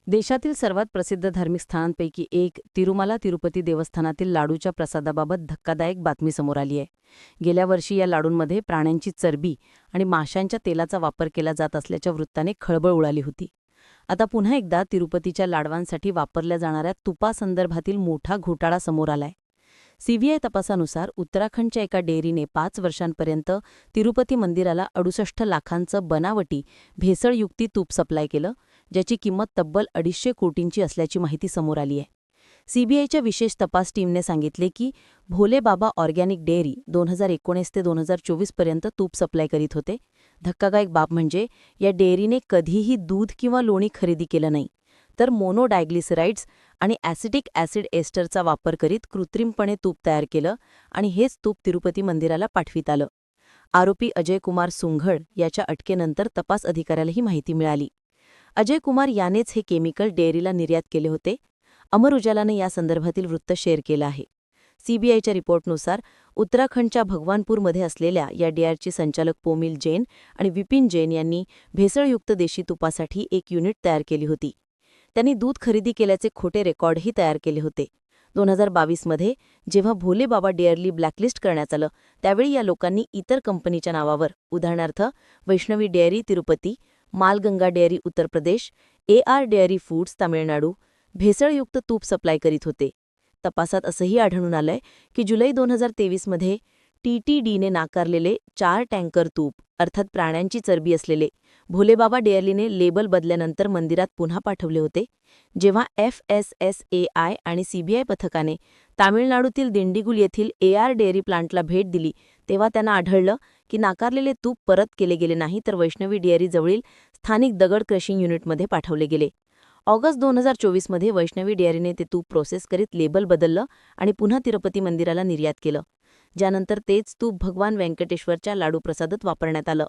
देशातील सर्वात प्रसिद्ध धार्मिक स्थानांपैकी एक तिरुमाला तिरुपती देवस्थानातील लाडूच्या प्रसादाबाबत धक्कादायक बातमी समोर आली आहे. गेल्या वर्षी या लाडूंमध्ये प्राण्यांची चरबी आणि माशांच्या तेलाचा वापर केला जात असल्याच्या वृत्ताने खळबळ उडाली होती. आता पुन्हा एकदा तिरुपतीच्या लाडवांसाठी वापरल्या जाणाऱ्या तुपासंदर्भातील मोठा घोटाळा समोर आलाय. सीबीआय तपासानुसार उत्तराखंडच्या एका डेअरीने 5 वर्षांपर्यंत तिरुपती मंदिराला 68 लाखांचं बनावटी भेसळयुक्ती तूप सप्लाय केलं, ज्याची किंमत तब्बल 250 कोटींची असल्याची माहिती समोर आली आहे. सीबीआयच्या विशेष तपास टीमने सांगितले की भोले बाबा ऑर्गॅनिक डेअरी 2019 ते 2024 पर्यंत तूप सप्लाय करीत होते. धक्कादायक बाब म्हणजे या डेअरीने कधीही दूध किंवा लोणी खरेदी केलं नाही, तर मोनोडायग्लिसराइड्स आणि ॲसिटिक ॲसिड एस्टरचा वापर करीत कृत्रिमपणे तूप तयार केलं आणि हेच तूप तिरुपती मंदिराला पाठवित आलं. आरोपी अजय कुमार सुंघड याच्या अटकेनंतर तपास अधिकाऱ्याला ही माहिती मिळाली. अजय कुमार यानेच हे केमिकल डेअरीला निर्यात केले होते. अमर उजालाने या संदर्भातील वृत्त शेअर केलं आहे. सीबीआयच्या रिपोर्टनुसार उत्तराखंडच्या भगवानपूरमध्ये असलेल्या या डेअरीचे संचालक पोमिल जैन आणि विपिन जैन यांनी भेसळयुक्त देशी तुपासाठी एक युनिट तयार केली होती. त्यांनी दूध खरेदी केल्याचे खोटे रेकॉर्डही तयार केले होते. 2022 मध्ये जेव्हा भोले बाबा डेअरली ब्लॅकलिस्ट करण्यात आलं, त्यावेळी या लोकांनी इतर कंपनीच्या नावावर, उदाहरणार्थ Vaishnavi dairy Tirupati, मालगंगा dairy Uttar Pradesh, AR dairy foods Tamil Nadu, भेसळयुक्त तूप सप्लाय करीत होते. तपासात असंही आढळून आलंय की जुलै 2023 मध्ये TTDने नाकारलेले 4 टँकर तूप, अर्थात प्राण्यांची चरबी असलेले, भोलेबाबा डेअरीने लेबल बदल्यानंतर मंदिरात पुन्हा पाठवले होते. जेव्हा FSSAI आणि सीबीआय पथकाने तामिळनाडूतील दिंडीगुल येथील AR डेअरी प्लांटला भेट दिली, तेव्हा त्यांना आढळलं की नाकारलेले तूप परत केले गेले नाही, तर वैष्णवी डेअरीजवळील स्थानिक दगड क्रशिंग युनिटमध्ये पाठवले गेले. ऑगस्ट 2024 मध्ये वैष्णवी डेअरीने ते तूप प्रोसेस करीत लेबल बदललं आणि पुन्हा तिरुपती मंदिराला निर्यात केलं, ज्यानंतर तेच तूप भगवान व्यंकटेश्वरच्या लाडू प्रसादात वापरण्यात आलं.